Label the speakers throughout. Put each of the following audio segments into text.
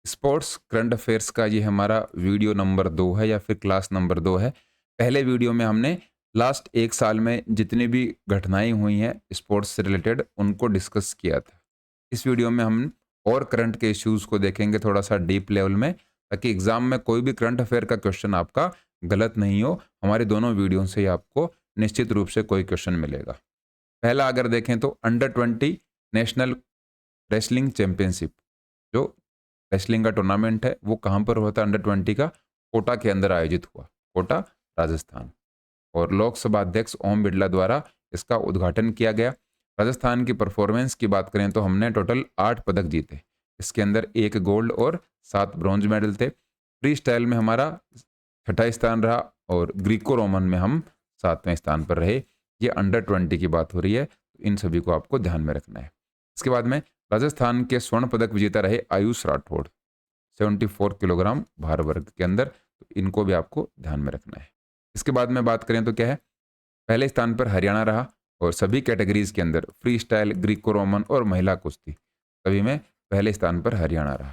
Speaker 1: Sports current affairs का ये हमारा वीडियो नंबर 2 है या फिर क्लास नंबर 2 है। पहले वीडियो में हमने लास्ट 1 साल में जितनी भी घटनाएँ हुई हैं स्पोर्ट्स से रिलेटेड उनको डिस्कस किया था। इस वीडियो में हम और करंट के इश्यूज़ को देखेंगे थोड़ा-सा डीप लेवल में, ताकि एग्ज़ाम में कोई भी करंट अफेयर का क्वेश्चन आपका गलत नहीं हो। हमारे दोनों वीडियो से ही आपको निश्चित रूप से कोई क्वेश्चन मिलेगा। पहला अगर देखें तो अंडर 20 नेशनल रेसलिंग चैंपियनशिप, जो रेसलिंग का टूर्नामेंट है वो कहाँ पर हुआ था? अंडर 20 का कोटा के अंदर आयोजित हुआ, कोटा राजस्थान। और लोकसभा अध्यक्ष ओम बिरला द्वारा इसका उद्घाटन किया गया। राजस्थान की परफॉर्मेंस की बात करें तो हमने टोटल 8 पदक जीते। इसके अंदर 1 गोल्ड और 7 ब्रॉन्ज मेडल थे। फ्री स्टाइल में हमारा छठा स्थान रहा और ग्रीको रोमन में हम 7वें स्थान पर रहे। ये अंडर 20 की बात हो रही है, तो इन सभी को आपको ध्यान में रखना है। इसके बाद में राजस्थान के स्वर्ण पदक विजेता रहे आयुष राठौड़ 74 किलोग्राम भार वर्ग के अंदर, तो इनको भी आपको ध्यान में रखना है। इसके बाद में बात करें तो क्या है, पहले स्थान पर हरियाणा रहा और सभी कैटेगरीज के अंदर फ्री स्टाइल, ग्रीको रोमन और महिला कुश्ती सभी में पहले स्थान पर हरियाणा रहा।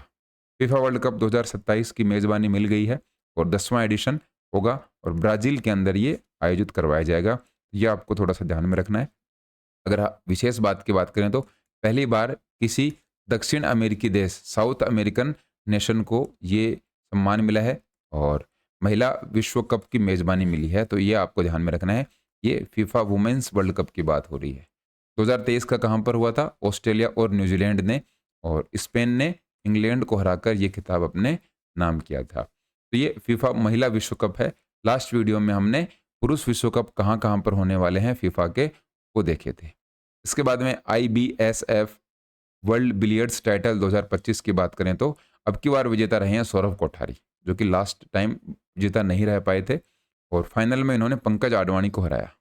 Speaker 1: फीफा वर्ल्ड कप 2027 की मेजबानी मिल गई है और 10वां एडिशन होगा और ब्राजील के अंदर ये आयोजित करवाया जाएगा। यह आपको थोड़ा सा ध्यान में रखना है। अगर विशेष बात की बात करें तो पहली बार किसी दक्षिण अमेरिकी देश, साउथ अमेरिकन नेशन को ये सम्मान मिला है और महिला विश्व कप की मेजबानी मिली है, तो ये आपको ध्यान में रखना है। ये फीफा वुमेन्स वर्ल्ड कप की बात हो रही है। 2023 का कहाँ पर हुआ था? ऑस्ट्रेलिया और न्यूजीलैंड ने, और स्पेन ने इंग्लैंड को हराकर ये खिताब अपने नाम किया था। तो ये फीफा महिला विश्व कप है। लास्ट वीडियो में हमने पुरुष विश्व कप कहाँ कहाँ पर होने वाले हैं फीफा के, वो देखे थे। इसके बाद में IBSF वर्ल्ड बिलियर्ड्स टाइटल 2025 की बात करें तो अब की बार विजेता रहे हैं सौरभ कोठारी, जो कि लास्ट टाइम विजेता नहीं रह पाए थे और फाइनल में इन्होंने पंकज आडवाणी को हराया।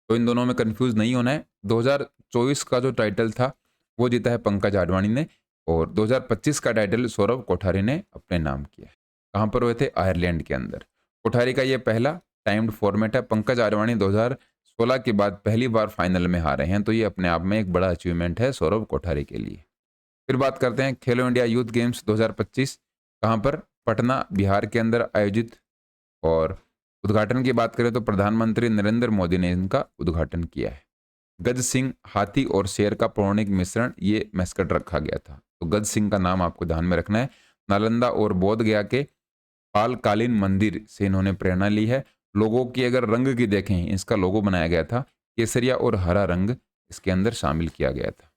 Speaker 1: तो इन दोनों में कंफ्यूज नहीं होना है। 2024 का जो टाइटल था वो जीता है पंकज आडवाणी ने और 2025 का टाइटल सौरभ कोठारी ने अपने नाम किया है। कहाँ पर हुए थे? आयरलैंड के अंदर। कोठारी का ये पहला टाइम्ड फॉर्मेट है। पंकज आडवाणी 2016 के बाद पहली बार फाइनल में हारे हैं, तो ये अपने आप में एक बड़ा अचीवमेंट है सौरभ कोठारी के लिए। फिर बात करते हैं खेलो इंडिया यूथ गेम्स 2025 कहाँ पर? पटना बिहार के अंदर आयोजित। और उद्घाटन की बात करें तो प्रधानमंत्री नरेंद्र मोदी ने इनका उद्घाटन किया है। गज सिंह, हाथी और शेर का पौराणिक मिश्रण ये मैस्कट रखा गया था, तो गज सिंह का नाम आपको ध्यान में रखना है। नालंदा और बोध गया के पालकालीन मंदिर से इन्होंने प्रेरणा ली है। लोगों की अगर रंग की देखें, इसका लोगो बनाया गया था, केसरिया और हरा रंग इसके अंदर शामिल किया गया था।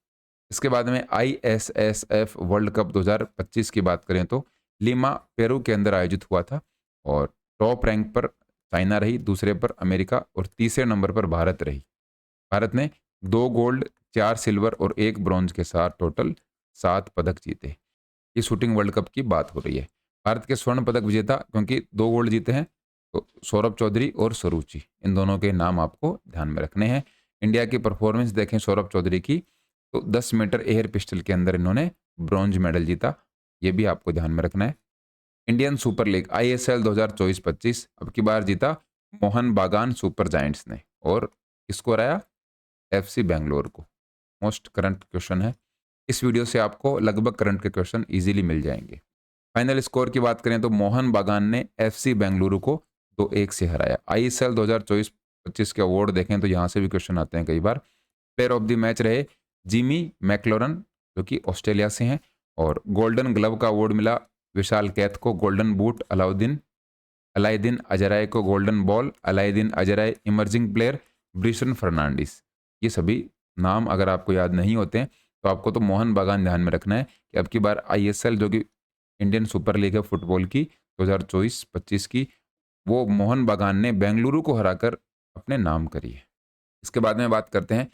Speaker 1: इसके बाद में ISSF वर्ल्ड कप 2025 की बात करें तो लीमा पेरू के अंदर आयोजित हुआ था और टॉप रैंक पर चाइना रही, दूसरे पर अमेरिका और तीसरे नंबर पर भारत रही। भारत ने 2 गोल्ड, 4 सिल्वर और 1 ब्रॉन्ज के साथ टोटल 7 पदक जीते। ये शूटिंग वर्ल्ड कप की बात हो रही है। भारत के स्वर्ण पदक विजेता क्योंकि 2 गोल्ड जीते हैं, तो सौरभ चौधरी और सरूची, इन दोनों के नाम आपको ध्यान में रखने हैं। इंडिया की परफॉर्मेंस देखें सौरभ चौधरी की, तो 10 मीटर एयर पिस्टल के अंदर इन्होंने ब्रॉन्ज मेडल जीता, ये भी आपको ध्यान में रखना है। इंडियन सुपर लीग ISL 2024-25 अब की बार जीता मोहन बागान सुपर जायंट्स ने और किसको हराया? FC बेंगलोर को। मोस्ट करंट क्वेश्चन है। इस वीडियो से आपको लगभग करंट के क्वेश्चन इजीली मिल जाएंगे। फाइनल स्कोर की बात करें तो मोहन बागान ने FC बेंगलुरु को 2-1 से हराया। ISL 2024-25 के अवार्ड देखें तो यहाँ से भी क्वेश्चन आते हैं कई बार। प्लेयर ऑफ द मैच रहे जिमी मैकलोरन, जो कि ऑस्ट्रेलिया से हैं, और गोल्डन ग्लव का अवार्ड मिला विशाल कैथ को। गोल्डन बूट अलाउद्दीन अजराय को golden ball, Alauddin Ajrai emerging player, Brison Fernandes. ये सभी नाम अगर आपको याद नहीं होते हैं तो आपको तो मोहन बागान ध्यान में रखना है कि अब की बार ISL जो कि इंडियन सुपर लीग है फुटबॉल की 2024-25 की, वो मोहन बागान ने बेंगलुरु को हराकर अपने नाम करी है। इसके बाद में बात करते हैं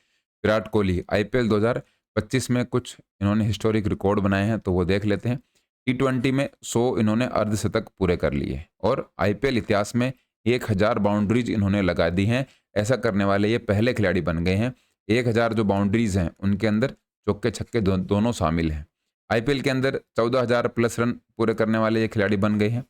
Speaker 1: विराट कोहली। IPL 2025 में कुछ इन्होंने हिस्टोरिक रिकॉर्ड बनाए हैं, तो वो देख लेते हैं। T20 में 100 इन्होंने अर्धशतक पूरे कर लिए और IPL इतिहास में 1000 बाउंड्रीज इन्होंने लगा दी हैं। ऐसा करने वाले ये पहले खिलाड़ी बन गए हैं। 1000 जो बाउंड्रीज हैं उनके अंदर चौके छक्के दोनों शामिल हैं। IPL के अंदर 14,000 प्लस रन पूरे करने वाले ये खिलाड़ी बन गए हैं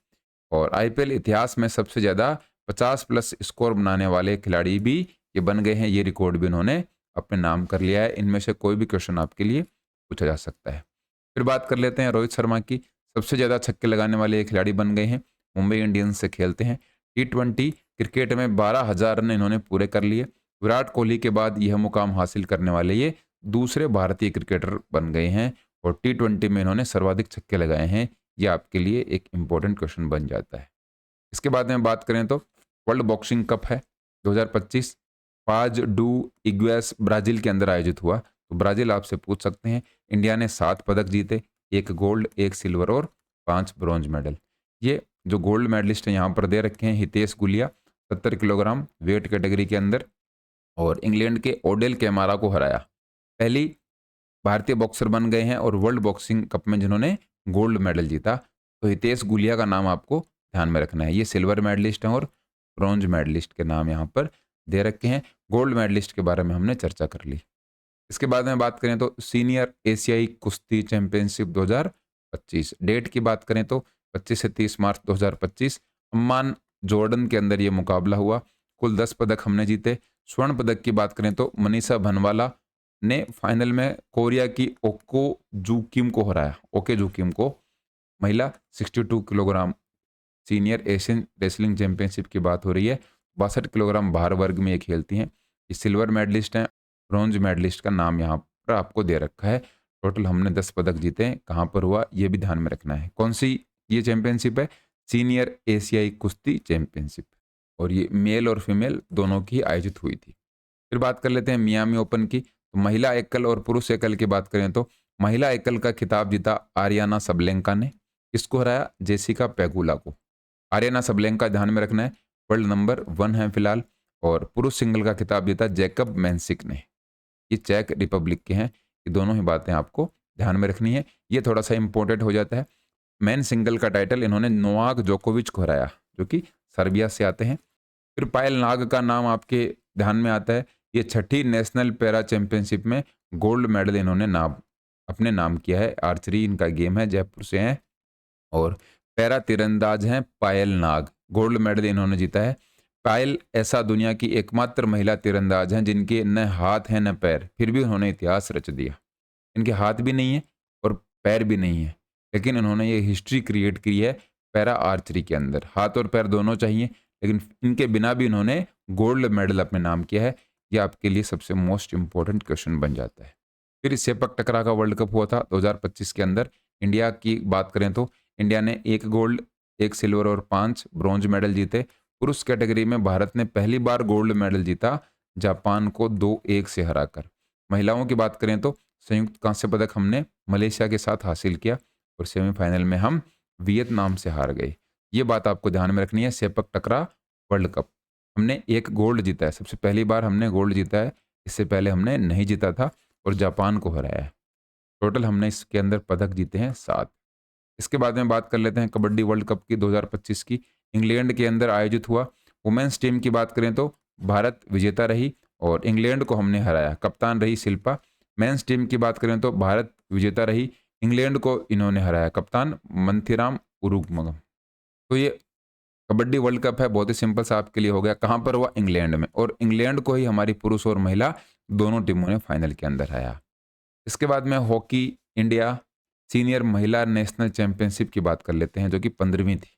Speaker 1: और IPL इतिहास में सबसे ज़्यादा 50 प्लस स्कोर बनाने वाले खिलाड़ी भी ये बन गए हैं। ये रिकॉर्ड भी इन्होंने अपने नाम कर लिया है। इनमें से कोई भी क्वेश्चन आपके लिए पूछा जा सकता है। फिर बात कर लेते हैं रोहित शर्मा की। सबसे ज़्यादा छक्के लगाने वाले ये खिलाड़ी बन गए हैं। मुंबई इंडियंस से खेलते हैं। T20 क्रिकेट में 12,000 रन इन्होंने पूरे कर लिए। विराट कोहली के बाद यह मुकाम हासिल करने वाले ये दूसरे भारतीय क्रिकेटर बन गए हैं और T20 में इन्होंने सर्वाधिक छक्के लगाए हैं। ये आपके लिए एक इंपॉर्टेंट क्वेश्चन बन जाता है। इसके बाद में बात करें तो वर्ल्ड बॉक्सिंग कप है 2025, पाज डू इग्वेस ब्राजील के अंदर आयोजित हुआ। तो ब्राजील आपसे पूछ सकते हैं। इंडिया ने 7 पदक जीते, 1 गोल्ड, 1 सिल्वर और 5 ब्रॉन्ज मेडल। ये जो गोल्ड मेडलिस्ट हैं यहाँ पर दे रखे हैं Hitesh Gulia 70 kilogram weight category के अंदर, और इंग्लैंड के ओडेल कैमारा को हराया। पहली भारतीय बॉक्सर बन गए हैं और वर्ल्ड बॉक्सिंग कप में जिन्होंने गोल्ड मेडल जीता। तो हितेश गुलिया का नाम आपको ध्यान में रखना है। ये सिल्वर मेडलिस्ट हैं और ब्रॉन्ज मेडलिस्ट के नाम यहाँ पर दे रखे हैं। गोल्ड मेडलिस्ट के बारे में हमने चर्चा कर ली। इसके बाद में बात करें तो सीनियर एशियाई कुश्ती चैंपियनशिप 2025 डेट की बात करें तो 25 से 30 मार्च 2025 अम्मान जॉर्डन के अंदर ये मुकाबला हुआ। कुल 10 पदक हमने जीते। स्वर्ण पदक की बात करें तो मनीषा भनवाला ने फाइनल में कोरिया की ओको जूकिम को हराया। ओके जूकिम को। महिला 62 kilogram senior Asian wrestling championship की बात हो रही है। 62 किलोग्राम भार वर्ग में ये खेलती हैं। ये सिल्वर मेडलिस्ट हैं। ब्रॉन्ज मेडलिस्ट का नाम यहाँ पर आपको दे रखा है। टोटल हमने 10 पदक जीते हैं। कहाँ पर हुआ ये भी ध्यान में रखना है। कौन सी ये चैंपियनशिप है? सीनियर एशियाई कुश्ती चैंपियनशिप, और ये मेल और फीमेल दोनों की आयोजित हुई थी। फिर बात कर लेते हैं मियामी ओपन की। तो महिला एकल और पुरुष एकल की बात करें तो महिला एकल का खिताब जीता आरियाना सबलेंका ने। किसको हराया? जेसिका पेगुला को। आरियाना सबलेंका ध्यान में रखना है, वर्ल्ड नंबर 1 है फिलहाल। और पुरुष सिंगल का खिताब जीता जैकब मैंसिक ने। ये चेक रिपब्लिक के हैं। ये दोनों ही बातें आपको ध्यान में रखनी है। ये थोड़ा सा इंपॉर्टेंट हो जाता है। मैन सिंगल का टाइटल इन्होंने नोवाक जोकोविच को हराया, जो कि सर्बिया से आते हैं। फिर पायल नाग का नाम आपके ध्यान में आता है। ये 6ठी नेशनल पैरा चैंपियनशिप में गोल्ड मेडल इन्होंने अपने नाम किया है। आर्चरी इनका गेम है, जयपुर से हैं और पैरा तीरंदाज हैं पायल नाग। गोल्ड मेडल इन्होंने जीता है। पायल ऐसा दुनिया की एकमात्र महिला तीरंदाज हैं जिनके न हाथ हैं न पैर, फिर भी उन्होंने इतिहास रच दिया। इनके हाथ भी नहीं है और पैर भी नहीं है, लेकिन इन्होंने ये हिस्ट्री क्रिएट की है पैरा आर्चरी के अंदर। हाथ और पैर दोनों चाहिए, लेकिन इनके बिना भी इन्होंने गोल्ड मेडल अपने नाम किया है। ये आपके लिए सबसे मोस्ट इंपॉर्टेंट क्वेश्चन बन जाता है। फिर सेपक टकरा का वर्ल्ड कप हुआ था 2025 के अंदर। इंडिया की बात करें तो इंडिया ने 1 गोल्ड, 1 सिल्वर और 5 ब्रॉन्ज मेडल जीते। पुरुष कैटेगरी में भारत ने पहली बार गोल्ड मेडल जीता, जापान को 2-1 से हराकर। महिलाओं की बात करें तो संयुक्त कांस्य पदक हमने मलेशिया के साथ हासिल किया और सेमीफाइनल में हम वियतनाम से हार गए। ये बात आपको ध्यान में रखनी है। सेपक टकरा वर्ल्ड कप हमने 1 गोल्ड जीता है, सबसे पहली बार हमने गोल्ड जीता है। इससे पहले हमने नहीं जीता था और जापान को हराया है। टोटल हमने इसके अंदर पदक जीते हैं 7। इसके बाद में बात कर लेते हैं कबड्डी वर्ल्ड कप की 2025 की। इंग्लैंड के अंदर आयोजित हुआ। वुमेन्स टीम की बात करें तो भारत विजेता रही और इंग्लैंड को हमने हराया। कप्तान रही शिल्पा। मेंस टीम की बात करें तो भारत विजेता रही, इंग्लैंड को इन्होंने हराया। कप्तान मंथीराम उरुगमगम। तो ये कबड्डी वर्ल्ड कप है, बहुत ही सिंपल सा आपके लिए हो गया। कहाँ पर हुआ? इंग्लैंड में, और इंग्लैंड को ही हमारी पुरुष और महिला दोनों टीमों ने फाइनल के अंदर हराया। इसके बाद में हॉकी इंडिया सीनियर महिला नेशनल चैंपियनशिप की बात कर लेते हैं, जो कि 15वीं थी।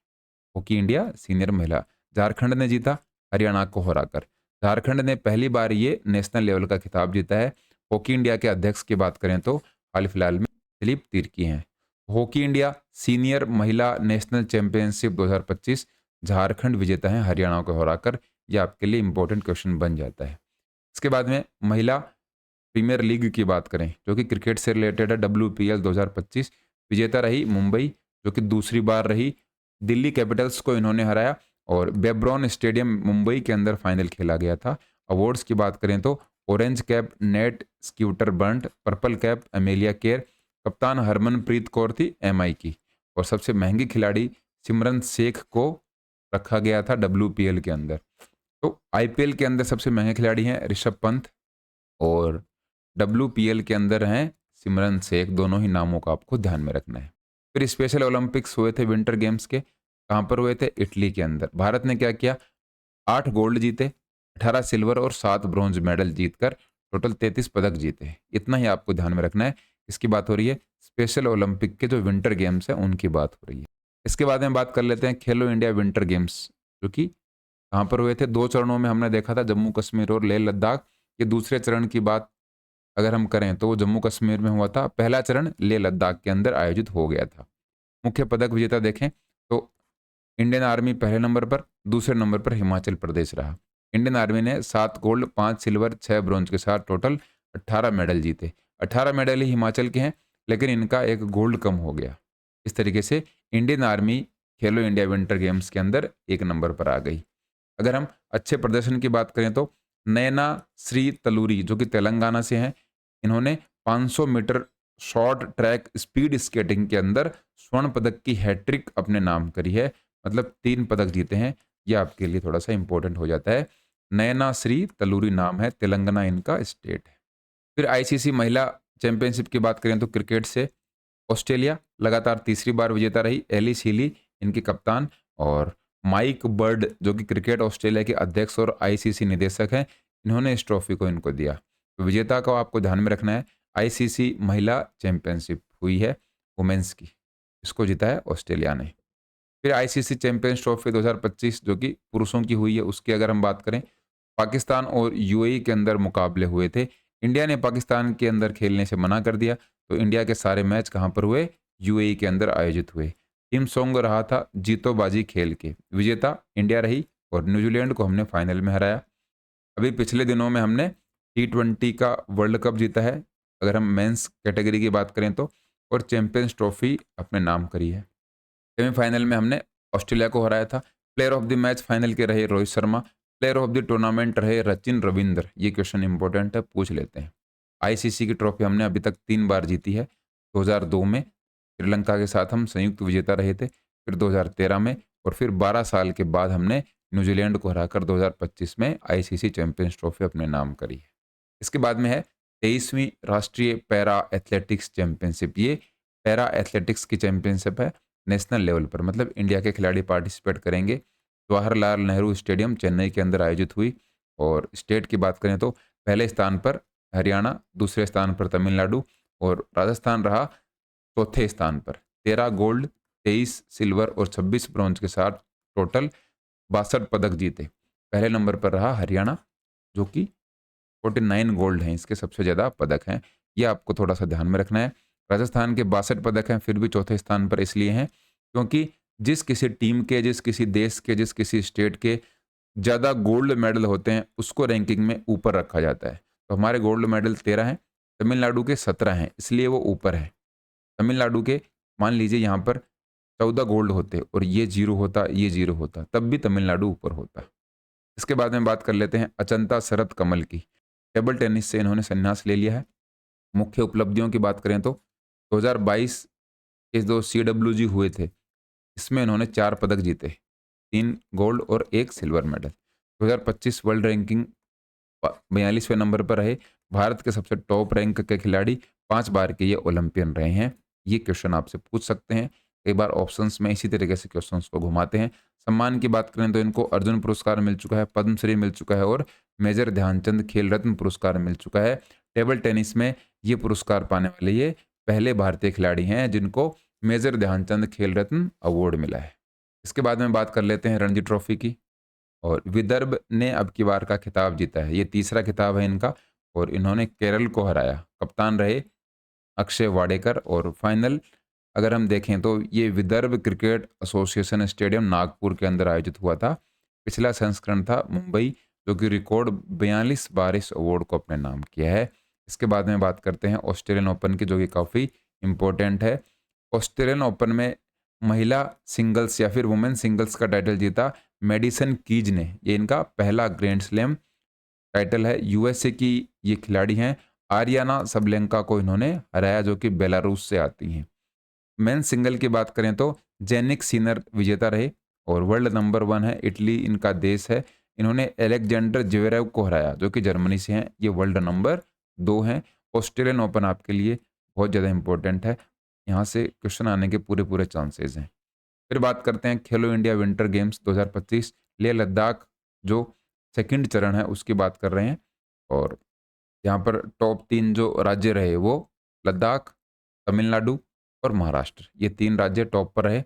Speaker 1: हॉकी इंडिया सीनियर महिला, झारखंड ने जीता हरियाणा को हराकर। झारखंड ने पहली बार ये नेशनल लेवल का खिताब जीता है। हॉकी इंडिया के अध्यक्ष की बात करें तो हाल फिलहाल में दिलीप तिर्की हैं। हॉकी इंडिया सीनियर महिला नेशनल चैंपियनशिप 2025 झारखंड विजेता है हरियाणा को हराकर। यह आपके लिए इंपॉर्टेंट क्वेश्चन बन जाता है। इसके बाद में महिला प्रीमियर लीग की बात करें, जो कि क्रिकेट से रिलेटेड है। WPL 2025 विजेता रही मुंबई, जो कि दूसरी बार रही। दिल्ली कैपिटल्स को इन्होंने हराया और बेब्रॉन स्टेडियम मुंबई के अंदर फाइनल खेला गया था। अवार्ड्स की बात करें तो orange cap Nat Sciver Brunt, purple cap Amelia Kerr, कप्तान हरमनप्रीत कौर थी MI की, और सबसे महंगी खिलाड़ी सिमरन शेख को रखा गया था WPL के अंदर। तो IPL के अंदर सबसे महंगे खिलाड़ी हैं ऋषभ पंत और WPL के अंदर हैं सिमरन शेख। दोनों ही नामों का आपको ध्यान में रखना है। फिर स्पेशल ओलंपिक्स हुए थे विंटर गेम्स के। कहाँ पर हुए थे? इटली के अंदर। भारत ने क्या किया? 8 गोल्ड जीते, 18 सिल्वर और 7 ब्रॉन्ज मेडल जीतकर टोटल 33 पदक जीते। इतना ही आपको ध्यान में रखना है इसकी बात हो रही है स्पेशल ओलंपिक के जो विंटर गेम्स हैं उनकी बात हो रही है। इसके बाद में बात कर लेते हैं खेलो इंडिया विंटर गेम्स, जो कि कहाँ पर हुए थे। 2 चरणों में हमने देखा था, जम्मू कश्मीर और लेह लद्दाख। ये दूसरे चरण की बात अगर हम करें तो वो जम्मू कश्मीर में हुआ था, पहला चरण लेह लद्दाख के अंदर आयोजित हो गया था। मुख्य पदक विजेता देखें तो इंडियन आर्मी पहले नंबर पर, दूसरे नंबर पर हिमाचल प्रदेश रहा। इंडियन आर्मी ने 7 गोल्ड, 5 सिल्वर, 6 ब्रॉन्ज के साथ टोटल 18 मेडल जीते। 18 मेडल ही हिमाचल के हैं, लेकिन इनका एक गोल्ड कम हो गया। इस तरीके से इंडियन आर्मी खेलो इंडिया विंटर गेम्स के अंदर 1 नंबर पर आ गई। अगर हम अच्छे प्रदर्शन की बात करें तो नयना श्री तलूरी, जो कि तेलंगाना से हैं, इन्होंने 500 metre short track speed skating के अंदर स्वर्ण पदक की हैट्रिक अपने नाम करी है, मतलब 3 पदक जीते हैं। यह आपके लिए थोड़ा सा इंपॉर्टेंट हो जाता है। नयना श्री तलूरी नाम है, तेलंगाना इनका स्टेट है। फिर आईसीसी महिला चैंपियनशिप की बात करें तो क्रिकेट से ऑस्ट्रेलिया लगातार तीसरी बार विजेता रही। एलिस हीली इनकी कप्तान, और माइक बर्ड जो कि क्रिकेट ऑस्ट्रेलिया के अध्यक्ष और आईसीसी निदेशक हैं, इन्होंने इस ट्रॉफी को इनको दिया। तो विजेता को आपको ध्यान में रखना है। आईसीसी महिला चैंपियनशिप हुई है वुमेन्स की, इसको जीता है ऑस्ट्रेलिया ने। फिर आईसीसी चैंपियंस ट्रॉफी 2025 जो कि पुरुषों की हुई है, उसकी अगर हम बात करें, पाकिस्तान और यूएई के अंदर मुकाबले हुए थे। इंडिया ने पाकिस्तान के अंदर खेलने से मना कर दिया, तो इंडिया के सारे मैच कहाँ पर हुए, यूएई के अंदर आयोजित हुए। टीम सॉन्ग रहा था जीतो बाजी खेल के, विजेता इंडिया रही और न्यूजीलैंड को हमने फाइनल में हराया। अभी पिछले दिनों में हमने T20 का वर्ल्ड कप जीता है, अगर हम मेंस कैटेगरी की बात करें तो, और चैंपियंस ट्रॉफी अपने नाम करी है। सेमीफाइनल में हमने ऑस्ट्रेलिया को हराया था। Player of the match final के रहे Rohit Sharma, player of the tournament रहे सचिन रविंद्र। ये क्वेश्चन इंपॉर्टेंट है, पूछ लेते हैं। आईसीसी की ट्रॉफी हमने अभी तक 3 बार जीती है। 2002 में श्रीलंका के साथ हम संयुक्त विजेता रहे थे, फिर 2013 में, और फिर 12 साल के बाद हमने न्यूजीलैंड को हराकर 2025 में आईसीसी चैंपियंस ट्रॉफी अपने नाम करी है। इसके बाद में है 23वीं राष्ट्रीय पैरा एथलेटिक्स चैंपियनशिप। ये पैरा एथलेटिक्स की चैंपियनशिप है नेशनल लेवल पर, मतलब इंडिया के खिलाड़ी पार्टिसिपेट करेंगे। जवाहरलाल नेहरू स्टेडियम चेन्नई के अंदर आयोजित हुई। और स्टेट की बात करें तो पहले स्थान पर हरियाणा, दूसरे स्थान पर तमिलनाडु, और राजस्थान रहा चौथे स्थान पर। 13 गोल्ड, 23 सिल्वर और 26 ब्रॉन्ज के साथ टोटल 62 पदक जीते। पहले नंबर पर रहा हरियाणा, जो कि 49 गोल्ड हैं, इसके सबसे ज़्यादा पदक हैं। ये आपको थोड़ा सा ध्यान में रखना है। राजस्थान के 62 पदक हैं, फिर भी चौथे स्थान पर इसलिए हैं क्योंकि जिस किसी टीम के, जिस किसी देश के, जिस किसी स्टेट के ज़्यादा गोल्ड मेडल होते हैं, उसको रैंकिंग में ऊपर रखा जाता है। तो हमारे गोल्ड मेडल 13 हैं, तमिलनाडु के 17 हैं, इसलिए वो ऊपर है। तमिलनाडु के मान लीजिए यहाँ पर 14 गोल्ड होते और ये 0 होता, ये 0 होता, तब भी तमिलनाडु ऊपर होता। इसके बाद में बात कर लेते हैं अचंता शरत कमल की। टेबल टेनिस से इन्होंने संन्यास ले लिया है। मुख्य उपलब्धियों की बात करें तो 2022 के जो CWG हुए थे, इसमें इन्होंने 4 पदक जीते, 3 गोल्ड और 1 सिल्वर मेडल। 2025 वर्ल्ड रैंकिंग 42वें नंबर पर रहे। भारत के सबसे टॉप रैंक के खिलाड़ी 5 बार के ये ओलंपियन रहे हैं। ये क्वेश्चन आपसे पूछ सकते हैं, कई बार ऑप्शंस में इसी तरीके से क्वेश्चंस को घुमाते हैं। सम्मान की बात करें तो इनको अर्जुन पुरस्कार मिल चुका है, पद्मश्री मिल चुका है, और मेजर ध्यानचंद खेल रत्न पुरस्कार मिल चुका है। टेबल टेनिस में ये पुरस्कार पाने वाले ये पहले भारतीय खिलाड़ी हैं जिनको मेजर ध्यानचंद खेल रत्न अवार्ड मिला है। इसके बाद में बात कर लेते हैं रणजी ट्रॉफी की। और विदर्भ ने अब की बार का खिताब जीता है, ये तीसरा खिताब है इनका, और इन्होंने केरल को हराया। कप्तान रहे अक्षय वाडेकर। और फाइनल अगर हम देखें तो ये Vidarbha cricket association stadium Nagpur के अंदर आयोजित हुआ था। पिछला संस्करण था मुंबई, जो कि रिकॉर्ड 42 बार इस अवार्ड को अपने नाम किया है। इसके बाद में बात करते हैं ऑस्ट्रेलियन ओपन की, जो कि काफ़ी इम्पोर्टेंट है। ऑस्ट्रेलियन ओपन में महिला सिंगल्स या फिर वुमेन सिंगल्स का टाइटल जीता मेडिसन कीज ने। ये इनका पहला ग्रैंड स्लैम टाइटल है। यूएसए की ये खिलाड़ी हैं। आरियाना सबलेंका को इन्होंने हराया, जो कि बेलारूस से आती हैं। मेन सिंगल की बात करें तो जेनिक सिनर विजेता रहे, और वर्ल्ड नंबर 1 है, इटली इनका देश है। इन्होंने एलेक्जेंडर ज्वेरेव को हराया, जो कि जर्मनी से हैं। ये वर्ल्ड नंबर 2 हैं। ऑस्ट्रेलियन ओपन आपके लिए बहुत ज़्यादा इंपॉर्टेंट है, यहाँ से क्वेश्चन आने के पूरे पूरे चांसेस हैं। फिर बात करते हैं खेलो India winter games 2025 Leh Ladakh, जो सेकंड चरण है उसकी बात कर रहे हैं। और यहाँ पर टॉप 3 जो राज्य रहे वो लद्दाख, तमिलनाडु और महाराष्ट्र, ये 3 राज्य टॉप पर रहे।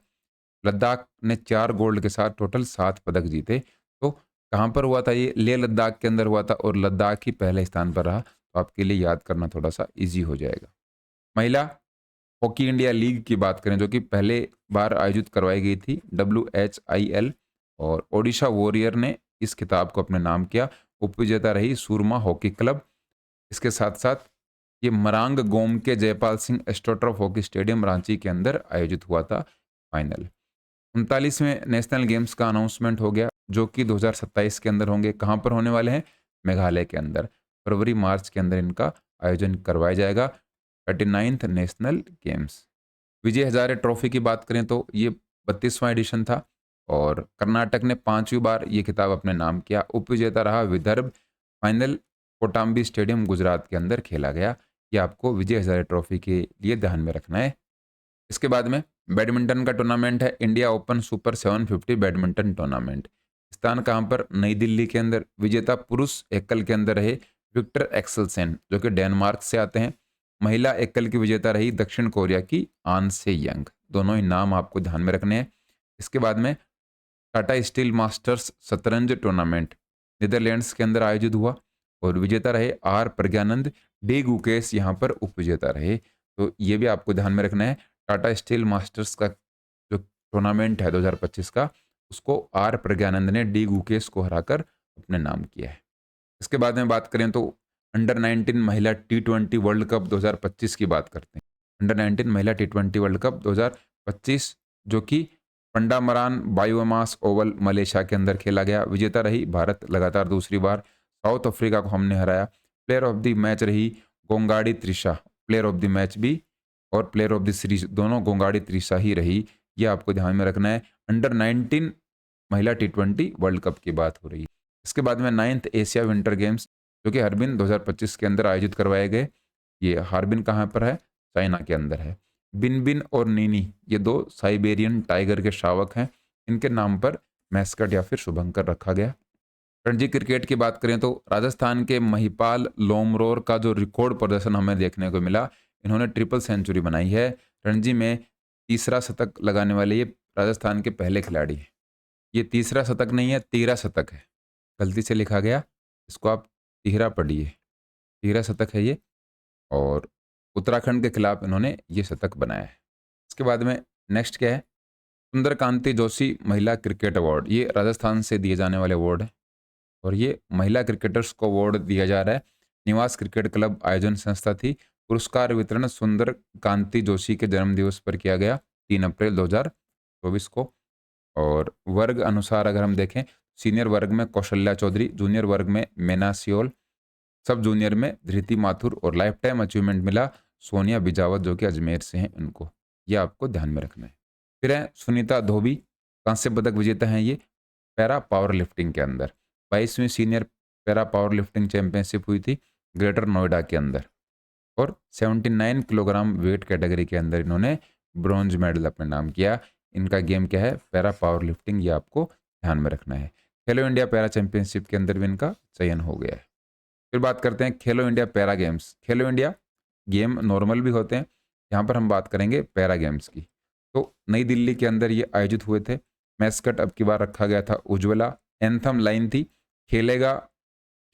Speaker 1: लद्दाख ने 4 गोल्ड के साथ टोटल 7 पदक जीते। तो कहाँ पर हुआ था ये? लेह लद्दाख के अंदर हुआ था और लद्दाख ही पहले स्थान पर रहा। तो आपके लिए याद करना थोड़ा-सा ईज़ी हो जाएगा। महिला हॉकी इंडिया लीग की बात करें जो कि पहले बार आयोजित करवाई गई थी WHIL, और ओडिशा वॉरियर ने इस खिताब को अपने नाम किया। उपविजेता रही सूरमा हॉकी क्लब। इसके साथ-साथ ये मरांग गोम के Jaipal Singh astroturf hockey stadium Ranchi के अंदर आयोजित हुआ था फाइनल। 39वें नेशनल गेम्स का अनाउंसमेंट हो गया जो कि 2027 के अंदर होंगे। कहाँ पर होने वाले हैं? मेघालय के अंदर। फरवरी मार्च के अंदर इनका आयोजन करवाया जाएगा। 39th national games. Vijay Hazare trophy की बात करें तो ये 32वां एडिशन था और कर्नाटक ने 5वीं बार ये खिताब अपने नाम किया। उपविजेता रहा विदर्भ। फाइनल कोटाम्बी स्टेडियम गुजरात के अंदर खेला गया। ये आपको विजय हजारे ट्रॉफी के लिए ध्यान में रखना है। इसके बाद में बैडमिंटन का टूर्नामेंट है India open super 750 badminton tournament. स्थान कहाँ पर? नई दिल्ली के अंदर। विजेता पुरुष एकल के अंदर रहे विक्टर एक्सेलसेन जो कि डेनमार्क से आते हैं। महिला एकल की विजेता रही दक्षिण कोरिया की आन से यंग। दोनों ही नाम आपको ध्यान में रखने हैं। इसके बाद में टाटा स्टील मास्टर्स शतरंज टूर्नामेंट नीदरलैंड्स के अंदर आयोजित हुआ और विजेता रहे आर प्रज्ञानंद। डी गुकेश यहाँ पर उपविजेता रहे। तो ये भी आपको ध्यान में रखना है। टाटा स्टील मास्टर्स का जो टूर्नामेंट है 2025 का, उसको आर प्रज्ञानंद ने डी गुकेश को हराकर अपने नाम किया है। इसके बाद में बात करें तो अंडर 19 महिला T20 वर्ल्ड कप 2025 की बात करते हैं। अंडर 19 महिला T20 वर्ल्ड कप 2025 जो कि पंडामरान बायोमास ओवल मलेशिया के अंदर खेला गया। विजेता रही भारत लगातार दूसरी बार। साउथ अफ्रीका को हमने हराया। प्लेयर ऑफ द मैच रही Gongadi Trisha. Player of the match भी और प्लेयर ऑफ द सीरीज दोनों गोंगाड़ी त्रिशा ही रही। ये आपको ध्यान में रखना है। अंडर 19 महिला T20 वर्ल्ड कप की बात हो रही है। इसके बाद में 9th एशिया विंटर गेम्स जो कि हार्बिन 2025 के अंदर आयोजित करवाए गए। ये हार्बिन कहाँ पर है? चाइना के अंदर है। बिन और नीनी ये 2 साइबेरियन टाइगर के शावक हैं। इनके नाम पर मैस्कट या फिर शुभंकर रखा गया। रणजी क्रिकेट की बात करें तो राजस्थान के महिपाल लोमरोर का जो रिकॉर्ड प्रदर्शन हमें देखने को मिला, इन्होंने ट्रिपल सेंचुरी बनाई है। रणजी में तीसरा शतक लगाने वाले ये राजस्थान के पहले खिलाड़ी हैं। ये तीसरा शतक नहीं है, 13 शतक है। गलती से लिखा गया, इसको आप तिहरा पढ़िए। 13 शतक है ये और उत्तराखंड के खिलाफ इन्होंने ये शतक बनाया है। इसके बाद में नेक्स्ट क्या है? सुंदरकांति जोशी महिला क्रिकेट अवार्ड। ये राजस्थान से दिए जाने वाले अवार्ड है और ये महिला क्रिकेटर्स को अवार्ड दिया जा रहा है। निवास क्रिकेट क्लब आयोजन संस्था थी। पुरस्कार वितरण सुंदर कांति जोशी के जन्म दिवस पर किया गया 3 अप्रैल 2024 को। और वर्ग अनुसार अगर हम देखें, सीनियर वर्ग में कौशल्या चौधरी, जूनियर वर्ग में मेना सियोल, सब जूनियर में धृति माथुर और लाइफ टाइम अचीवमेंट मिला सोनिया बिजावत जो कि अजमेर से हैं इनको। ये आपको ध्यान में रखना है। फिर है सुनीता धोबी, कांस्य पदक विजेता हैं ये पैरा पावर लिफ्टिंग के अंदर। 22वीं senior para power lifting championship हुई थी ग्रेटर नोएडा के अंदर और 79 किलोग्राम वेट कैटेगरी के अंदर इन्होंने ब्रॉन्ज मेडल अपने नाम किया। इनका गेम क्या है? Para power lifting. ये आपको ध्यान में रखना है। खेलो इंडिया पैरा चैंपियनशिप के अंदर भी इनका चयन हो गया है। फिर बात करते हैं खेलो इंडिया पैरा गेम्स। खेलो इंडिया गेम नॉर्मल भी होते हैं, यहाँ पर हम बात करेंगे पैरा गेम्स की। तो नई दिल्ली के अंदर ये आयोजित हुए थे। मैस्कट अब की बार रखा गया था उज्ज्वला। एंथम लाइन थी खेलेगा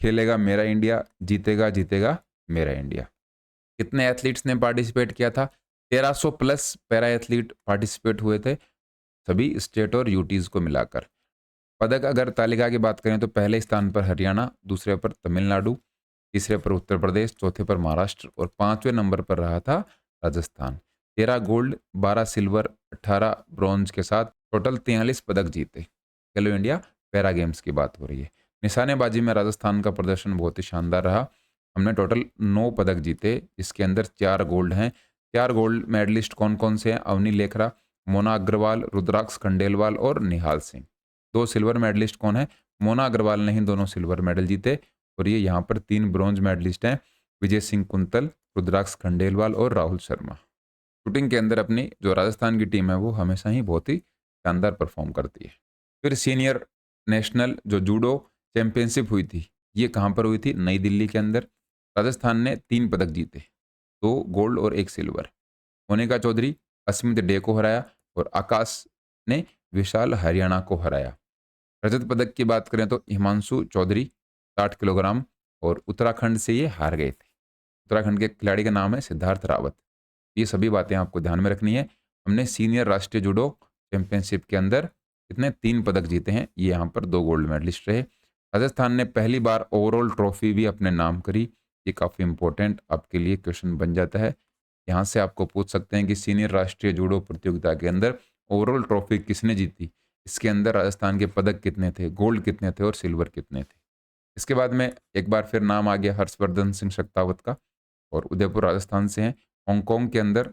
Speaker 1: खेलेगा मेरा इंडिया, जीतेगा जीतेगा मेरा इंडिया। कितने एथलीट्स ने पार्टिसिपेट किया था? 1300 प्लस पैरा एथलीट पार्टिसिपेट हुए थे सभी स्टेट और यूटीज को मिलाकर। पदक अगर तालिका की बात करें तो पहले स्थान पर हरियाणा, दूसरे पर तमिलनाडु, तीसरे पर उत्तर प्रदेश, चौथे पर महाराष्ट्र और 5वें नंबर पर रहा था राजस्थान। 13 गोल्ड, 12 सिल्वर, 18 ब्रॉन्ज के साथ टोटल 43 पदक जीते। खेलो इंडिया पैरा गेम्स की बात हो रही है। निशानेबाजी में राजस्थान का प्रदर्शन बहुत ही शानदार रहा। हमने टोटल 9 पदक जीते, इसके अंदर 4 गोल्ड हैं। 4 गोल्ड मेडलिस्ट कौन कौन से हैं? अवनी लेखरा, मोना अग्रवाल, रुद्राक्ष खंडेलवाल और निहाल सिंह। 2 सिल्वर मेडलिस्ट कौन है? मोना अग्रवाल ने ही दोनों सिल्वर मेडल जीते और ये यहाँ पर 3 ब्रॉन्ज मेडलिस्ट हैं, विजय सिंह कुंतल, रुद्राक्ष खंडेलवाल और राहुल शर्मा। शूटिंग के अंदर अपनी जो राजस्थान की टीम है वो हमेशा ही बहुत ही शानदार परफॉर्म करती है। फिर सीनियर नेशनल जो जूडो चैंपियनशिप हुई थी, ये कहाँ पर हुई थी? नई दिल्ली के अंदर। राजस्थान ने 3 पदक जीते, 2 गोल्ड और 1 सिल्वर। मोनिका चौधरी अस्मित डे को हराया और आकाश ने विशाल हरियाणा को हराया। रजत पदक की बात करें तो हिमांशु चौधरी 60 किलोग्राम और उत्तराखंड से ये हार गए थे। उत्तराखंड के खिलाड़ी का नाम है सिद्धार्थ रावत। ये सभी बातें आपको ध्यान में रखनी है। हमने सीनियर राष्ट्रीय जूडो चैंपियनशिप के अंदर कितने 3 पदक जीते हैं, ये यहाँ पर 2 गोल्ड मेडलिस्ट रहे। राजस्थान ने पहली बार ओवरऑल ट्रॉफी भी अपने नाम करी। ये काफ़ी इंपॉर्टेंट आपके लिए क्वेश्चन बन जाता है। यहाँ से आपको पूछ सकते हैं कि सीनियर राष्ट्रीय जूडो प्रतियोगिता के अंदर ओवरऑल ट्रॉफी किसने जीती। इसके अंदर राजस्थान के पदक कितने थे, गोल्ड कितने थे और सिल्वर कितने थे। इसके बाद में एक बार फिर नाम आ गया हर्षवर्धन सिंह शेखावत का, और उदयपुर राजस्थान से हैं। हांगकांग के अंदर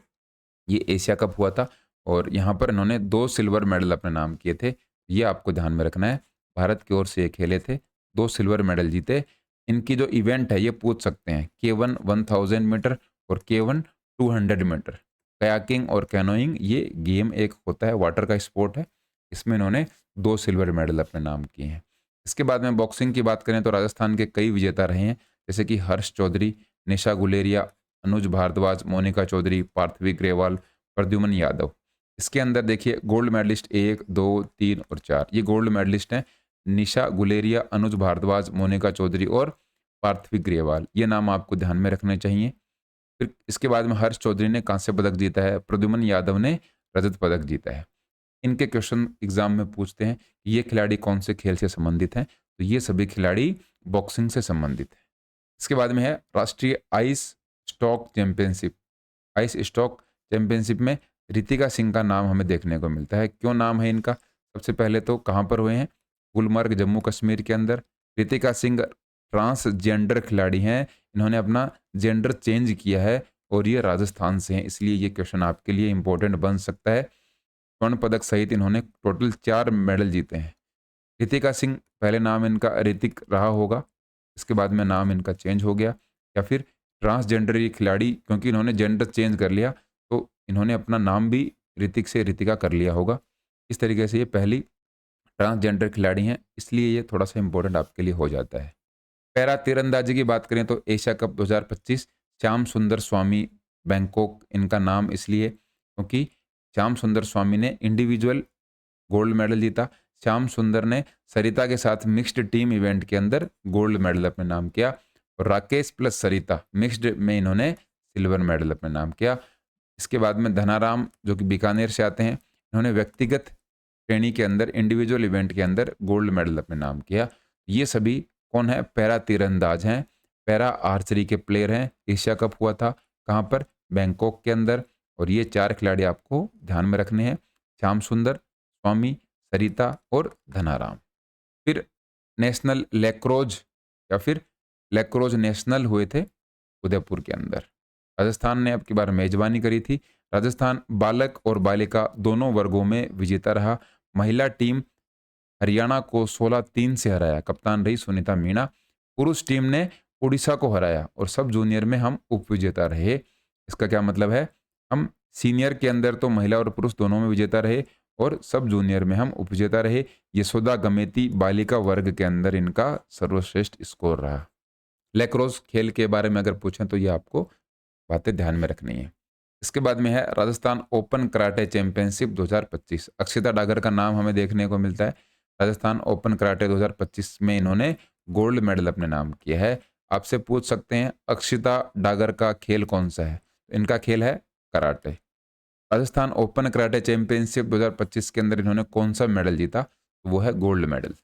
Speaker 1: ये एशिया कप हुआ था और यहाँ पर इन्होंने 2 सिल्वर मेडल अपने नाम किए थे। ये आपको ध्यान में रखना है। भारत की ओर से ये खेले थे, 2 सिल्वर मेडल जीते। इनकी जो इवेंट है ये पूछ सकते हैं, K1 1000 मीटर और K1 200 मीटर। कयाकिंग और कैनोइंग ये गेम एक होता है, वाटर का स्पोर्ट है। इसमें इन्होंने 2 सिल्वर मेडल अपने नाम किए हैं। इसके बाद में बॉक्सिंग की बात करें तो राजस्थान के कई विजेता रहे हैं, जैसे कि हर्ष चौधरी, निशा गुलेरिया, अनुज भारद्वाज, मोनिका चौधरी, पार्थवी ग्रेवाल, प्रद्युमन यादव। इसके अंदर देखिए गोल्ड मेडलिस्ट 1, 2, 3 और 4 ये गोल्ड मेडलिस्ट हैं। निशा गुलेरिया, अनुज भारद्वाज, मोनिका चौधरी और पार्थवी ग्रेवाल, ये नाम आपको ध्यान में रखने चाहिए। फिर इसके बाद में हर्ष चौधरी ने कांस्य पदक जीता है, प्रद्युमन यादव ने रजत पदक जीता है। इनके क्वेश्चन एग्जाम में पूछते हैं कि ये खिलाड़ी कौन से खेल से संबंधित हैं, तो ये सभी खिलाड़ी बॉक्सिंग से संबंधित हैं। इसके बाद में है राष्ट्रीय ice stock championship. Ice stock championship में रितिका सिंह का नाम हमें देखने को मिलता है। क्यों नाम है इनका? सबसे पहले तो कहाँ पर हुए हैं? गुलमर्ग, जम्मू कश्मीर के अंदर। रितिका सिंह ट्रांसजेंडर खिलाड़ी हैं, इन्होंने अपना जेंडर चेंज किया है और ये राजस्थान से हैं, इसलिए ये क्वेश्चन आपके लिए इंपॉर्टेंट बन सकता है। स्वर्ण पदक सहित इन्होंने टोटल 4 मेडल जीते हैं। रितिका सिंह, पहले नाम इनका ऋतिक रहा होगा, इसके बाद में नाम इनका चेंज हो गया, या फिर ट्रांसजेंडर ये खिलाड़ी, क्योंकि इन्होंने जेंडर चेंज कर लिया तो इन्होंने अपना नाम भी ऋतिक से रितिका कर लिया होगा। इस तरीके से ये पहली ट्रांसजेंडर खिलाड़ी हैं, इसलिए ये थोड़ा सा इंपॉर्टेंट आपके लिए हो जाता है। पैरा तीरंदाजी की बात करें तो एशिया कप 2025 श्याम सुंदर स्वामी, बैंकॉक इनका नाम इसलिए क्योंकि श्याम सुंदर स्वामी ने इंडिविजुअल गोल्ड मेडल जीता। श्याम सुंदर ने सरिता के साथ मिक्स्ड टीम इवेंट के अंदर गोल्ड मेडल अपने नाम किया और राकेश प्लस सरिता मिक्स्ड में इन्होंने सिल्वर मेडल अपने नाम किया। इसके बाद में धनाराम जो कि बीकानेर से आते हैं, इन्होंने व्यक्तिगत श्रेणी के अंदर इंडिविजुअल इवेंट के अंदर गोल्ड मेडल अपने नाम किया। ये सभी कौन है? पैरा तीरंदाज हैं, पैरा आर्चरी के प्लेयर हैं। एशिया कप हुआ था कहाँ पर? बैंकॉक के अंदर। और ये 4 खिलाड़ी आपको ध्यान में रखने हैं, श्याम सुंदर, स्वामी, सरिता और धनाराम। फिर नेशनल लैक्रोज या फिर लैक्रोज नेशनल हुए थे उदयपुर के अंदर। राजस्थान ने अब की बार मेजबानी करी थी। राजस्थान बालक और बालिका दोनों वर्गों में विजेता रहा। महिला टीम हरियाणा को 16-3 से हराया, कप्तान रही सुनीता मीणा। पुरुष टीम ने उड़ीसा को हराया और सब जूनियर में हम उप विजेता रहे। इसका क्या मतलब है? हम सीनियर के अंदर तो महिला और पुरुष दोनों में विजेता रहे और सब जूनियर में हम उपविजेता रहे। यशोदा गमेती बालिका वर्ग के अंदर इनका सर्वश्रेष्ठ स्कोर रहा। लैक्रोस खेल के बारे में अगर पूछें तो ये आपको बातें ध्यान में रखनी है। इसके बाद में है Rajasthan open karate championship 2025। Akshita Dagar का नाम हमें देखने को मिलता है। राजस्थान ओपन कराटे 2025 में इन्होंने गोल्ड मेडल अपने नाम किया है। आपसे पूछ सकते हैं अक्षिता डागर का खेल कौन सा है? तो इनका खेल है karate. Rajasthan open karate championship 2025 के अंदर इन्होंने कौन सा मेडल जीता? वो है गोल्ड मेडल।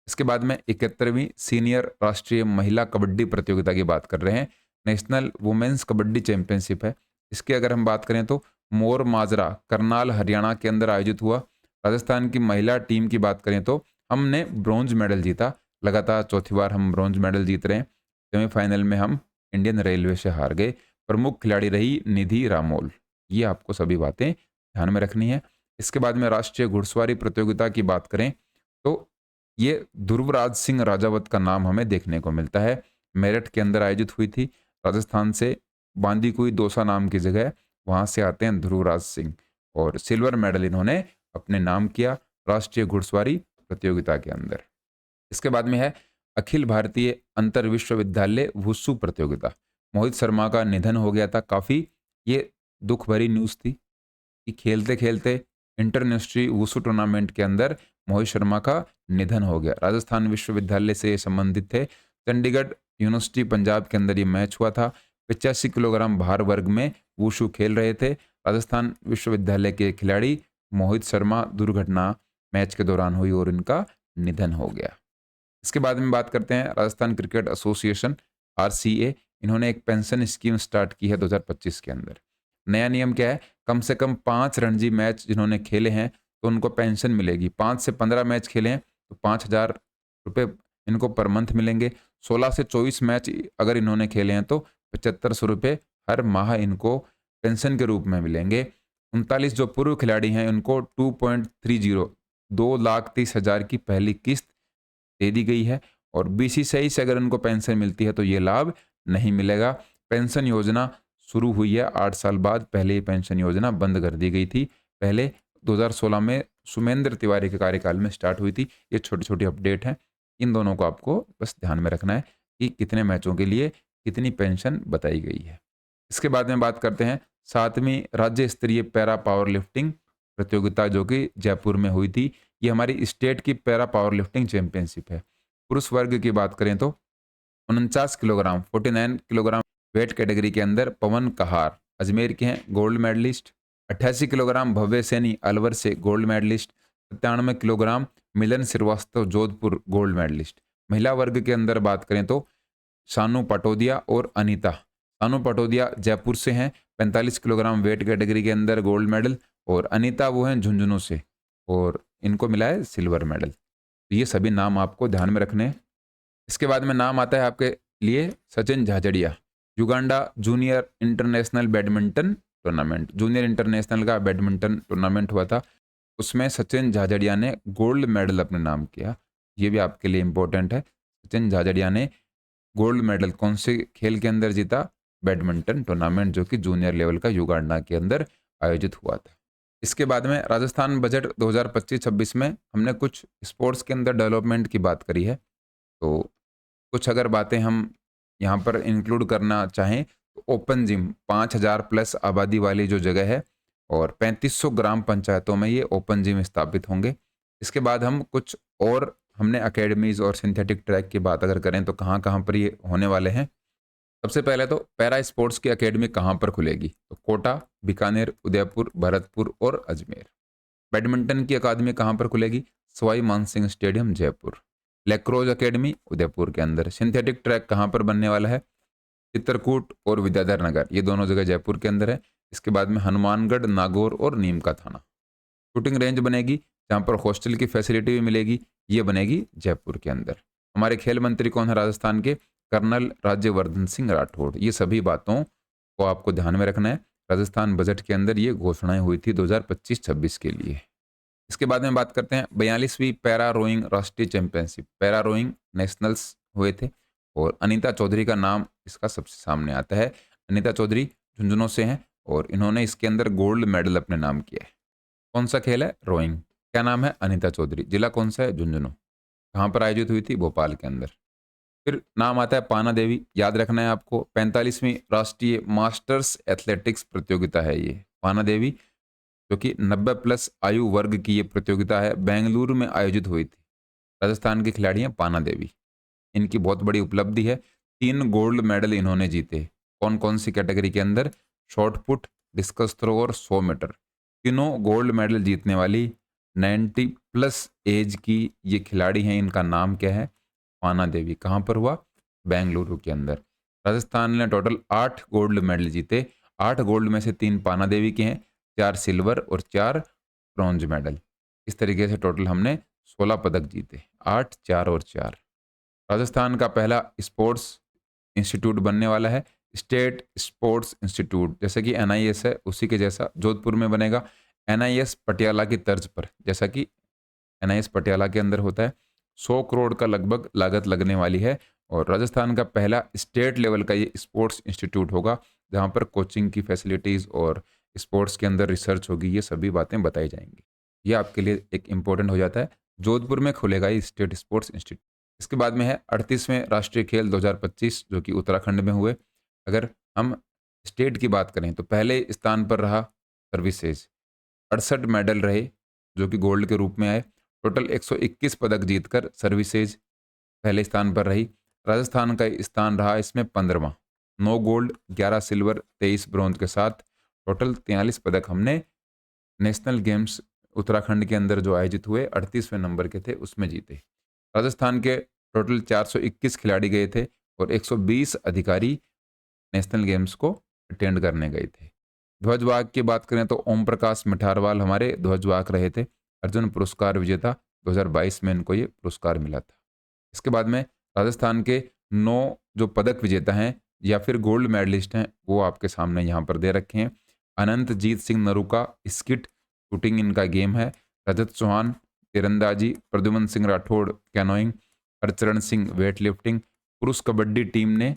Speaker 1: इसके बाद में 71वीं सीनियर राष्ट्रीय महिला कबड्डी प्रतियोगिता की बात कर रहे हैं। नेशनल वुमेन्स कबड्डी चैंपियनशिप है। इसकी अगर हम बात करें तो मोर माजरा करनाल हरियाणा के अंदर आयोजित हुआ। राजस्थान की महिला टीम की बात करें तो हमने ब्रॉन्ज मेडल जीता। लगातार चौथी बार हम ब्रॉन्ज मेडल जीत रहे हैं। सेमीफाइनल में हम इंडियन रेलवे से हार गए। प्रमुख खिलाड़ी रही निधि रामोल। ये आपको सभी बातें ध्यान में रखनी है। इसके बाद में राष्ट्रीय घुड़सवारी प्रतियोगिता की बात करें तो ये ध्रुवराज सिंह राजावत का नाम हमें देखने को मिलता है। मेरठ के अंदर आयोजित हुई थी। राजस्थान से बांदीकुई दौसा नाम की जगह वहां से आते हैं ध्रुवराज सिंह और सिल्वर मेडल इन्होंने अपने नाम किया राष्ट्रीय घुड़सवारी प्रतियोगिता के अंदर। इसके बाद में है अखिल भारतीय अंतर विश्वविद्यालय वुशु प्रतियोगिता। मोहित शर्मा का निधन हो गया था। काफ़ी ये दुख भरी न्यूज़ थी कि खेलते खेलते इंटरनेशनल वुशु टूर्नामेंट के अंदर मोहित शर्मा का निधन हो गया। राजस्थान विश्वविद्यालय से ये संबंधित थे। चंडीगढ़ यूनिवर्सिटी पंजाब के अंदर ये मैच हुआ था। 85 किलोग्राम भार वर्ग में वुशु खेल रहे थे राजस्थान विश्वविद्यालय के खिलाड़ी मोहित शर्मा। दुर्घटना मैच के दौरान हुई और इनका निधन हो गया। इसके बाद में बात करते हैं राजस्थान क्रिकेट एसोसिएशन आरसीए। इन्होंने एक पेंशन स्कीम स्टार्ट की है 2025 के अंदर। नया नियम क्या है, कम से कम 5 रणजी मैच जिन्होंने खेले हैं तो उनको पेंशन मिलेगी। 5 से 15 मैच खेले हैं तो 5,000 रुपये इनको पर मंथ मिलेंगे। 16 से 24 मैच अगर इन्होंने खेले हैं तो 7500 रुपये हर माह इनको पेंशन के रूप में मिलेंगे। 39 जो पूर्व खिलाड़ी हैं उनको 2.30 2,30,000 की पहली किस्त दे दी गई है। और बीसीसीआई से अगर उनको पेंशन मिलती है तो ये लाभ नहीं मिलेगा। पेंशन योजना शुरू हुई है 8 साल बाद। पहले ये पेंशन योजना बंद कर दी गई थी। पहले 2016 में सुमेंद्र तिवारी के कार्यकाल में स्टार्ट हुई थी। ये छोटी छोटी अपडेट हैं, इन दोनों को आपको बस ध्यान में रखना है कि कितने मैचों के लिए कितनी पेंशन बताई गई है। इसके बाद में बात करते हैं 7वीं राज्य स्तरीय पैरा पावर लिफ्टिंग प्रतियोगिता जो कि जयपुर में हुई थी। ये हमारी स्टेट की पैरा पावर लिफ्टिंग चैंपियनशिप है। पुरुष वर्ग की बात करें तो 49 किलोग्राम 49 किलोग्राम वेट कैटेगरी के अंदर पवन कहार अजमेर के हैं, गोल्ड मेडलिस्ट। 88 किलोग्राम भव्य सैनी अलवर से गोल्ड मेडलिस्ट। 97 किलोग्राम मिलन श्रीवास्तव जोधपुर गोल्ड मेडलिस्ट। महिला वर्ग के अंदर बात करें तो शानू पटोदिया और अनीता। शानू पटोदिया जयपुर से हैं, 45 किलोग्राम वेट कैटेगरी के अंदर गोल्ड मेडल। और अनीता वो हैं झुंझुनू से और इनको मिला है सिल्वर मेडल। तो ये सभी नाम आपको ध्यान में रखने हैं। इसके बाद में नाम आता है आपके लिए Sachin Jhajharia. Uganda junior international badminton tournament, junior international का बैडमिंटन टूर्नामेंट हुआ था, उसमें सचिन झाझड़िया ने गोल्ड मेडल अपने नाम किया। ये भी आपके लिए इंपॉर्टेंट है। सचिन झाझड़िया ने गोल्ड मेडल कौन से खेल के अंदर जीता? बैडमिंटन टूर्नामेंट जो कि जूनियर लेवल का युगांडा के अंदर आयोजित हुआ था। इसके बाद में राजस्थान बजट 2025-26 में हमने कुछ स्पोर्ट्स के अंदर डेवलपमेंट की बात करी है। तो कुछ अगर बातें हम यहाँ पर इंक्लूड करना चाहें तो ओपन जिम 5,000 प्लस आबादी वाली जो जगह है और 3500 ग्राम पंचायतों में ये ओपन जिम स्थापित होंगे। इसके बाद हम कुछ और हमने अकेडमीज और सिंथेटिक ट्रैक की बात अगर करें तो कहाँ कहाँ पर ये होने वाले हैं। सबसे पहले तो पैरा स्पोर्ट्स की अकेडमी कहाँ पर खुलेगी? तो कोटा, बीकानेर, उदयपुर, भरतपुर और अजमेर। बैडमिंटन की अकादमी कहाँ पर खुलेगी? सवाई मानसिंह स्टेडियम जयपुर। लेक्रोज अकेडमी उदयपुर के अंदर। सिंथेटिक ट्रैक कहाँ पर बनने वाला है? चित्रकूट और विद्याधर नगर, ये दोनों जगह जयपुर के अंदर है। इसके बाद में हनुमानगढ़, नागौर और नीम का थाना। शूटिंग रेंज बनेगी जहाँ पर हॉस्टल की फैसिलिटी भी मिलेगी, ये बनेगी जयपुर के अंदर। हमारे खेल मंत्री कौन है राजस्थान के? कर्नल राज्यवर्धन सिंह राठौड़। ये सभी बातों को आपको ध्यान में रखना है। राजस्थान बजट के अंदर ये घोषणाएं हुई थी 2025-26 के लिए। इसके बाद में बात करते हैं 42वीं पैरा रोइंग राष्ट्रीय चैंपियनशिप। पैरा रोइंग नेशनल्स हुए थे और अनीता चौधरी का नाम इसका सबसे सामने आता है। अनीता चौधरी झुंझुनू से हैं और इन्होंने इसके अंदर गोल्ड मेडल अपने नाम किया है। कौन सा खेल है? रोइंग। क्या नाम है? अनीता चौधरी। जिला कौन सा है? झुंझुनू। कहाँ पर आयोजित हुई थी? भोपाल के अंदर। फिर नाम आता है पाना देवी। याद रखना है आपको, 45वीं राष्ट्रीय मास्टर्स एथलेटिक्स प्रतियोगिता है ये पाना देवी, जो कि 90 प्लस आयु वर्ग की ये प्रतियोगिता है। बेंगलुरु में आयोजित हुई थी। राजस्थान की खिलाड़ी हैं पाना देवी। इनकी बहुत बड़ी उपलब्धि है, 3 गोल्ड मेडल इन्होंने जीते। कौन कौन सी कैटेगरी के अंदर? शॉर्ट पुट, डिस्कस थ्रो और 100 मीटर। तीनों गोल्ड मेडल जीतने वाली 90 प्लस एज की ये खिलाड़ी हैं। इनका नाम क्या है? पाना देवी। कहाँ पर हुआ? बेंगलुरु के अंदर। राजस्थान ने टोटल 8 गोल्ड मेडल जीते। 8 गोल्ड में से 3 पाना देवी के हैं, 4 सिल्वर और 4 ब्रॉन्ज मेडल। इस तरीके से टोटल हमने 16 पदक जीते, 8, 4 और 4। राजस्थान का पहला स्पोर्ट्स इंस्टीट्यूट बनने वाला है, स्टेट स्पोर्ट्स इंस्टीट्यूट। जैसे कि एनआईएस है उसी के जैसा जोधपुर में बनेगा। एनआईएस पटियाला की तर्ज पर, जैसा कि एनआईएस पटियाला के अंदर होता है। 100 करोड़ का लगभग लागत लगने वाली है और राजस्थान का पहला स्टेट लेवल का ये स्पोर्ट्स इंस्टीट्यूट होगा जहाँ पर कोचिंग की फैसिलिटीज़ और स्पोर्ट्स के अंदर रिसर्च होगी। ये सभी बातें बताई जाएंगी। ये आपके लिए एक इम्पोर्टेंट हो जाता है। जोधपुर में खुलेगा ये स्टेट स्पोर्ट्स इंस्टीट्यूट। इसके बाद में है 38वें राष्ट्रीय खेल 2025 जो कि उत्तराखंड में हुए। अगर हम स्टेट की बात करें तो पहले स्थान पर रहा सर्विसेज, 68 मेडल रहे जो कि गोल्ड के रूप में आए। टोटल 121 पदक जीतकर सर्विसेज पहले स्थान पर रही। राजस्थान का स्थान रहा इसमें 15वां, 9 गोल्ड, 11 सिल्वर, 23 ब्रॉन्ज के साथ टोटल 43 पदक हमने नेशनल गेम्स उत्तराखंड के अंदर जो आयोजित हुए 38वें नंबर के थे उसमें जीते। राजस्थान के टोटल 421 खिलाड़ी गए थे और 120 अधिकारी नेशनल गेम्स को अटेंड करने गए थे। ध्वजवाहक की बात करें तो ओम प्रकाश मिठारवाल हमारे ध्वजवाहक रहे थे। अर्जुन पुरस्कार विजेता 2022 में इनको ये पुरस्कार मिला था। इसके बाद में राजस्थान के 9 जो पदक विजेता हैं या फिर गोल्ड मेडलिस्ट हैं वो आपके सामने यहाँ पर दे रखे हैं। अनंतजीत सिंह नरूका स्किट शूटिंग इनका गेम है। रजत चौहान तीरंदाजी, Pradyuman Singh Rathore canoeing, Harcharan Singh weight lifting. पुरुष कबड्डी टीम ने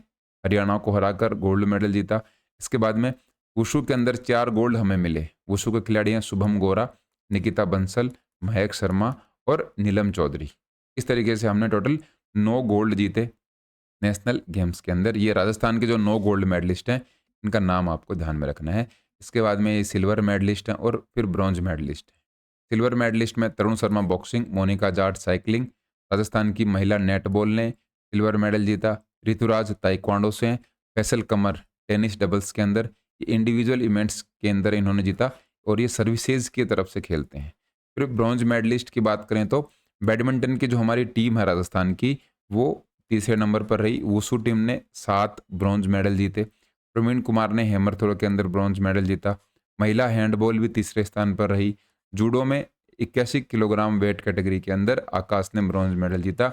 Speaker 1: हरियाणा को हराकर गोल्ड मेडल जीता। इसके बाद में वुशु के अंदर 4 गोल्ड हमें मिले। वुशु के खिलाड़ी हैं शुभम गोरा, निकिता बंसल, महक शर्मा और नीलम चौधरी। इस तरीके से हमने टोटल 9 गोल्ड जीते नेशनल गेम्स के अंदर। ये राजस्थान के जो 9 गोल्ड मेडलिस्ट हैं इनका नाम आपको ध्यान में रखना है। इसके बाद में ये सिल्वर मेडलिस्ट हैं और फिर ब्रॉन्ज मेडलिस्ट हैं। सिल्वर मेडलिस्ट में तरुण शर्मा बॉक्सिंग, मोनिका जाट साइकिलिंग। राजस्थान की महिला नेटबॉल ने सिल्वर मेडल जीता। ऋतुराज ताइक्वांडो से हैं। फैसल कमर टेनिस डबल्स के अंदर, ये इंडिविजुअल इवेंट्स के अंदर इन्होंने जीता और ये सर्विसेज की तरफ से खेलते हैं। फिर ब्रॉन्ज मेडलिस्ट की बात करें तो बैडमिंटन की जो हमारी टीम है राजस्थान की वो तीसरे नंबर पर रही। वुशु टीम ने 7 ब्रॉन्ज मेडल जीते। प्रवीण कुमार ने हैमर थ्रो के अंदर ब्रॉन्ज मेडल जीता। महिला हैंडबॉल भी तीसरे स्थान पर रही। जूडो में 81 किलोग्राम वेट कैटेगरी के अंदर आकाश ने ब्रॉन्ज मेडल जीता।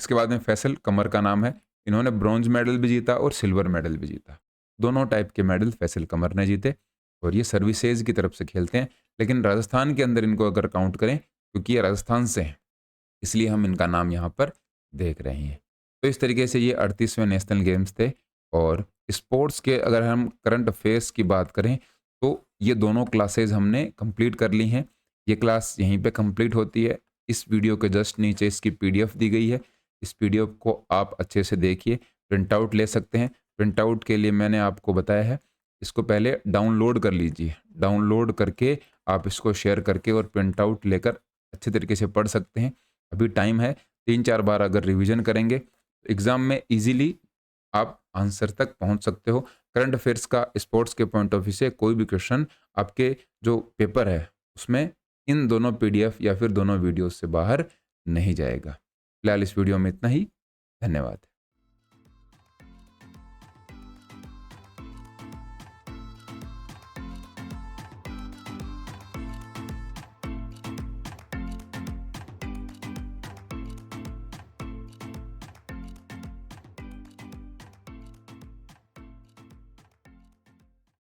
Speaker 1: इसके बाद में फैसल कमर का नाम है, इन्होंने ब्रॉन्ज मेडल भी जीता और सिल्वर मेडल भी जीता। दोनों टाइप के मेडल फैसल कमर ने जीते और ये सर्विसेज की तरफ से खेलते हैं। लेकिन राजस्थान के अंदर इनको अगर काउंट करें क्योंकि ये राजस्थान से हैं इसलिए हम इनका नाम यहाँ पर देख रहे हैं। तो इस तरीके से ये 38वें नेशनल गेम्स थे। और स्पोर्ट्स के अगर हम करंट अफेयर्स की बात करें तो ये दोनों क्लासेज हमने कंप्लीट कर ली हैं। ये क्लास यहीं पे कंप्लीट होती है। इस वीडियो के जस्ट नीचे इसकी पीडीएफ दी गई है। इस पीडीएफ को आप अच्छे से देखिए, प्रिंट आउट ले सकते हैं। प्रिंट आउट के लिए मैंने आपको बताया है इसको पहले डाउनलोड कर लीजिए। डाउनलोड करके आप इसको शेयर करके और प्रिंट आउट लेकर अच्छे तरीके से पढ़ सकते हैं। अभी टाइम है, 3-4 बार अगर रिवीजन करेंगे एग्जाम में इजीली आप आंसर तक पहुंच सकते हो। करंट अफेयर्स का स्पोर्ट्स के पॉइंट ऑफ व्यू से कोई भी क्वेश्चन आपके जो पेपर है उसमें इन दोनों पीडीएफ या फिर दोनों वीडियो से बाहर नहीं जाएगा। फिलहाल इस वीडियो में इतना ही। धन्यवाद।